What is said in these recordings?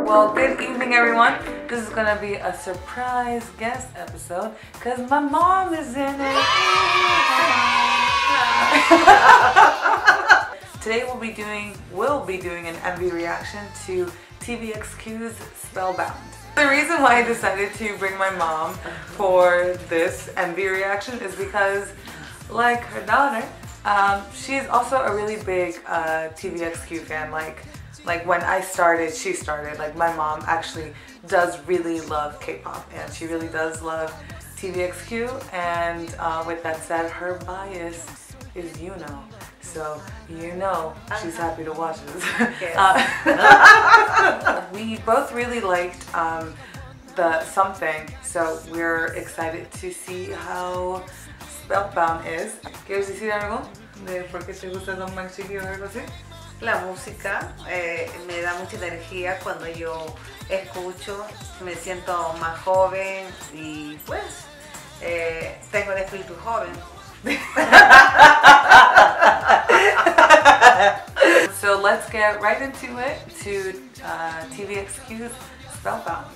Well, good evening, everyone. This is gonna be a surprise guest episode because my mom is in it. Today we'll be doing an MV reaction to TVXQ's Spellbound. The reason why I decided to bring my mom for this MV reaction is because, like her daughter, she's also a really big TVXQ fan. Like when I started, she started. Like my mom actually does really love K-pop, and she really does love TVXQ. And with that said, her bias is Yuno. So you know she's happy to watch this. We both really liked the Something, so we're excited to see how Spellbound is. ¿Quieres decir algo de por qué te gusta Don Chiqui o algo así? La música me da mucha energía cuando yo escucho, me siento más joven y pues tengo el espíritu joven. So let's get right into it, to TVXQ's Spellbound.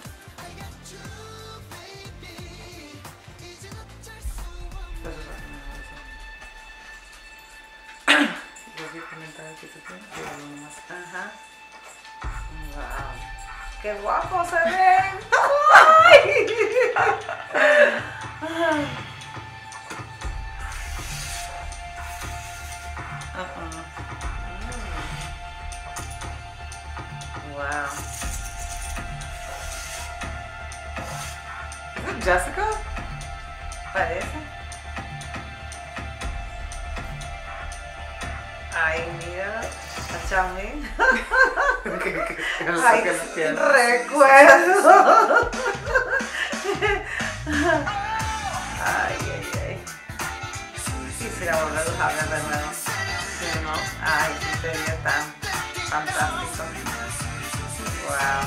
Ajá. Wow. ¡Qué guapo se ven! Wow. ¿Es Jessica? Parece. Ay, mira, a Changmin. Ay, recuerdo. Ay. Quisiera volverlos a ver de nuevo. ¿Sí, no? Ay, sí, sería tan fantástico. Wow.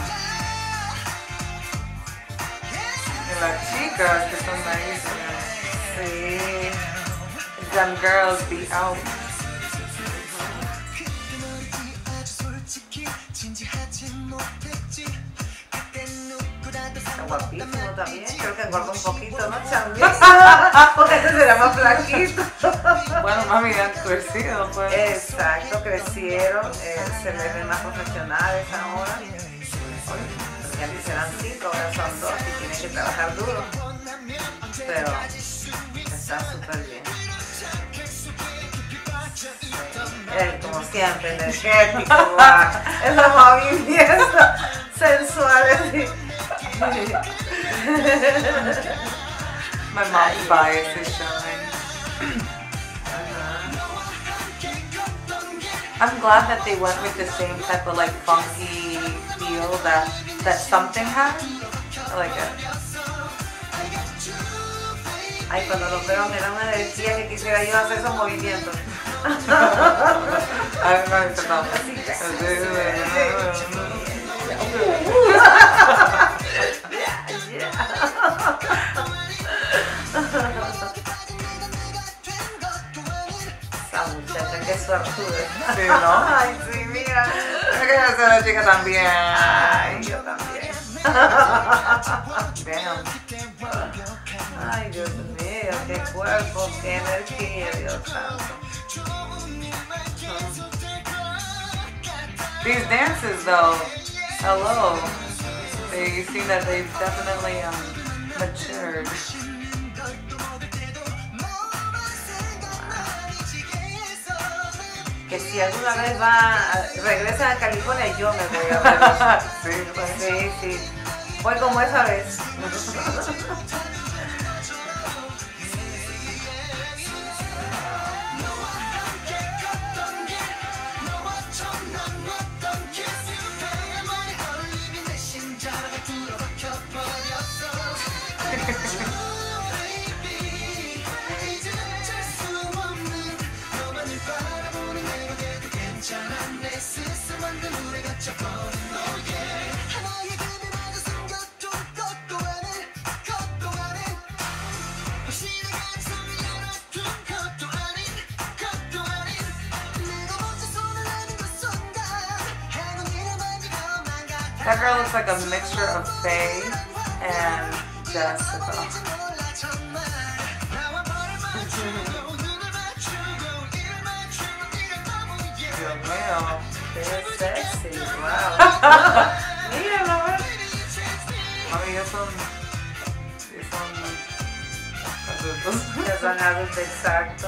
Y las chicas que son ahí. Sí. Them girls be out. Está guapísimo también. Creo que engorda un poquito, ¿no, Changmin? Porque antes era más flaquito. Bueno, mami, han crecido, pues. Exacto, crecieron, se les ven más profesionales ahora. Ya antes eran 5, ahora son 2 y tienen que trabajar duro. Pero está súper bien. Él, como siempre, energético, esos movimientos sensuales. My mom's bias is showing. I'm glad that they went with the same type of like funky feel that Something had. I like it. Ay, cuando los veo me da una energía que quisiera yo hacer esos movimientos. I don't know if about Esa muchacha, qué suertuda. Sí, ¿no? Ay, sí, mira. Yo quiero ser una chica también. Ay, yo también. Damn. Ay, Dios mío, qué cuerpo, qué energía, Dios santo. These dances, though, hello. You see that they've definitely matured. Que si alguna vez regresa a California, yo me voy a ver. Sí, pues. Sí. Fue como esa vez. That girl looks like a mixture of Faye and Jessica. Dios mío. Qué sexy, wow. Míralo, a ver. Mami, ya son adultos. Ya son adultos, exacto.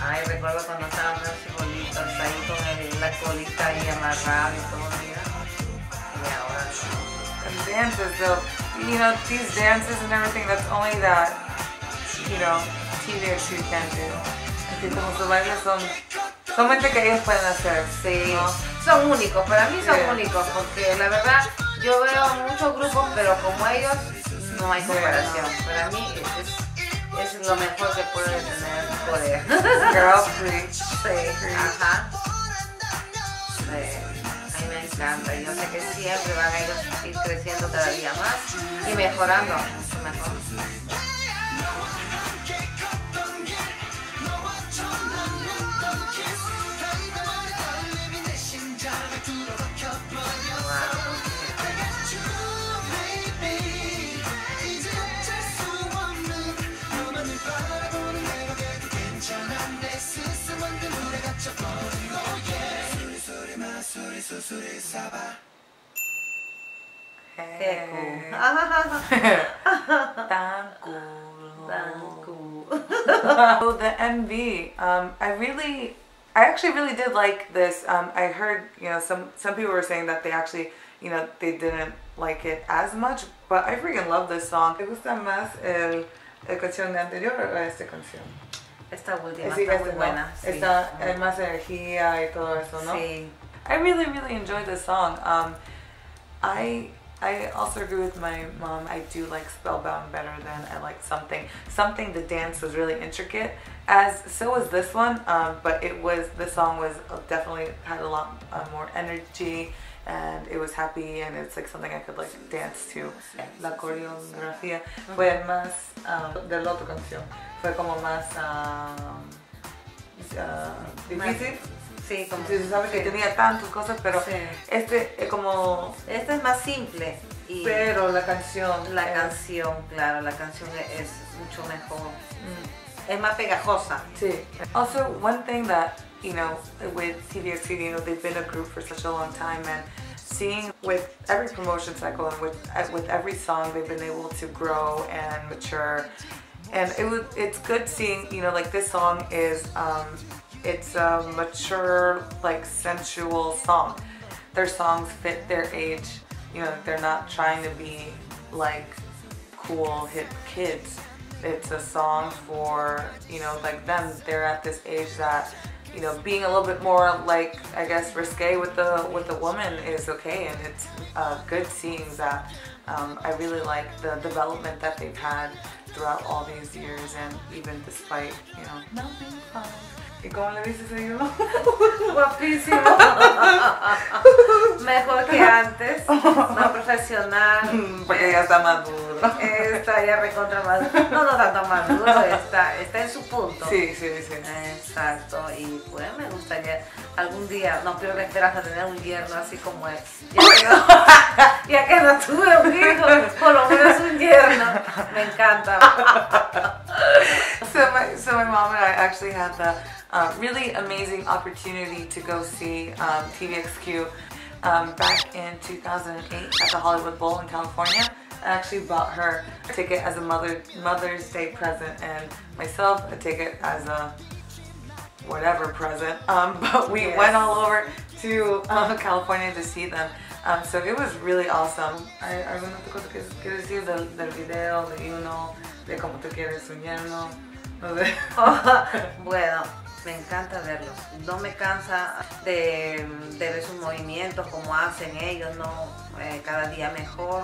Ay, recuerdo cuando estaban los chibolitos ahí con la colita ahí amarrada y todo, mira. Y ahora no. And dances, though, you know, these dances and everything, that's only that, you know, TVXQ can do. Así como sus bailes son gente que ellos pueden hacer. Sí, ¿no? son únicos, para mí son Sí. únicos, porque la verdad yo veo muchos grupos, pero como ellos no hay comparación. Para mí es lo mejor que puede tener Corea. Girl, preach. Sí, ajá. Sí, a mí me encanta. Yo sé que siempre van a ir creciendo cada día más y mejorando mucho mejor. Qué cool. Tan cool. Tan cool. So the MV, I actually really did like this. I heard, you know, some people were saying that they actually, you know, they didn't like it as much, but I freaking love this song. ¿Te gusta más el canción de anterior o esta canción? Esta última Sí, está esta, muy ¿no? buena. Sí. Esta, hay más energía y todo eso, ¿no? Sí. I really enjoyed this song. I also agree with my mom. I do like Spellbound better than I like Something. Something, the dance was really intricate, so was this one. But the song was definitely had a lot more energy, and it was happy, and it's like something I could like dance to. La coreografía fue más de la otra canción. Fue como más difícil. Sí, como Sí, sabes que tenía tantas cosas, pero sí. este es como... Este es más simple. Y pero la canción... la canción, claro, la canción es mucho mejor. Es más pegajosa. Sí. Also, one thing that, you know, with TVXQ, you know, they've been a group for such a long time, and seeing with every promotion cycle and with every song, they've been able to grow and mature. And it's good seeing, you know, like this song is... it's a mature, like, sensual song. Their songs fit their age. You know, they're not trying to be, like, cool, hip kids. It's a song for, you know, like them. They're at this age that, you know, being a little bit more, like, I guess, risque with the woman is okay. And it's good seeing that. I really like the development that they've had throughout all these years, and even despite, you know, not being fun. ¿Y cómo le dices a yo? Guapísimo. Mejor que antes. Más profesional. Porque ya está maduro. Está ya recontra maduro. No tanto maduro, está en su punto. Sí. Exacto. Y pues me gustaría algún día, no quiero que esperas a tener un yerno así como él. Ya que no tuve un hijo, por lo menos un yerno. Me encanta. So my mom and I actually had the really amazing opportunity to go see TVXQ back in 2008 at the Hollywood Bowl in California. I actually bought her a ticket as a Mother's Day present, and myself a ticket as a whatever present. But we went all over to California to see them. So it was really awesome. ¿Alguna otra cosa que quieres decir del video, de uno, de cómo te quieres un yerno? No sé. Bueno, me encanta verlos. No me cansa de ver sus movimientos, cómo hacen ellos, ¿no? Cada día mejor.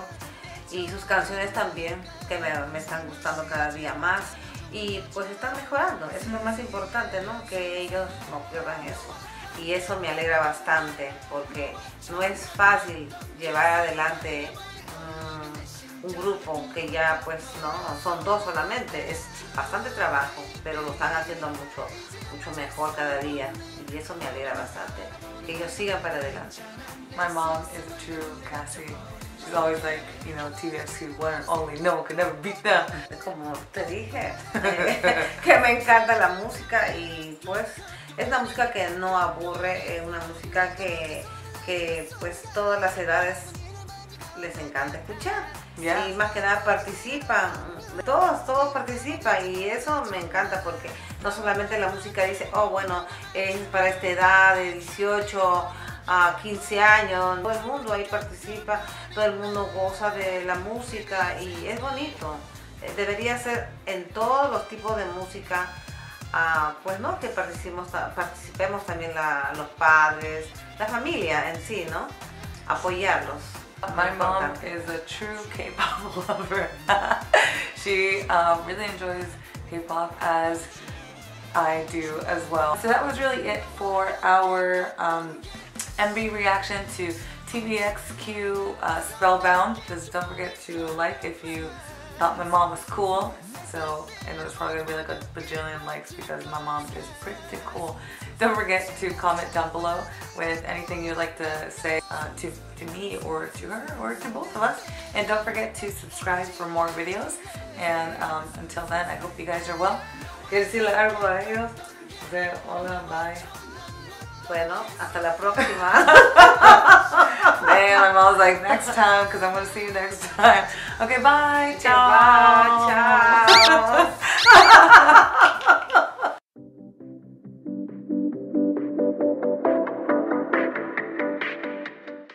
Y sus canciones también, que me están gustando cada día más. Y pues están mejorando, eso es lo más importante, ¿no? Que ellos no pierdan eso. Y eso me alegra bastante, porque no es fácil llevar adelante un grupo que ya pues no son dos solamente, es bastante trabajo, pero lo están haciendo mucho mejor cada día. Y y eso me alegra bastante, que ellos sigan para adelante. My mom is a true Cassie. She's always like, you know, TVXQ one and only, no one could never beat them. Como te dije, que me encanta la música y pues es una música que no aburre, es una música que pues todas las edades les encanta escuchar. Yeah. Y más que nada participan, todos participan y eso me encanta porque no solamente la música dice, oh bueno, es para esta edad de 18 a 15 años, todo el mundo ahí participa, todo el mundo goza de la música y es bonito. Debería ser en todos los tipos de música, pues no, que participemos también los padres, la familia en sí, ¿no? Apoyarlos. My mom is a true K-pop lover. She really enjoys K-pop as I do as well. So that was really it for our MV reaction to TVXQ Spellbound. Just don't forget to like if you thought my mom was cool. So, and there's probably gonna be like a bajillion likes because my mom is pretty cool. Don't forget to comment down below with anything you'd like to say to me or to her or to both of us. And don't forget to subscribe for more videos. And until then, I hope you guys are well. ¿Quieres decirle algo a ellos? Hola, bye. Bueno, hasta la próxima. Damn, my mom's like, next time, because I'm going to see you next time. Okay, bye. Ciao. Bye, ciao.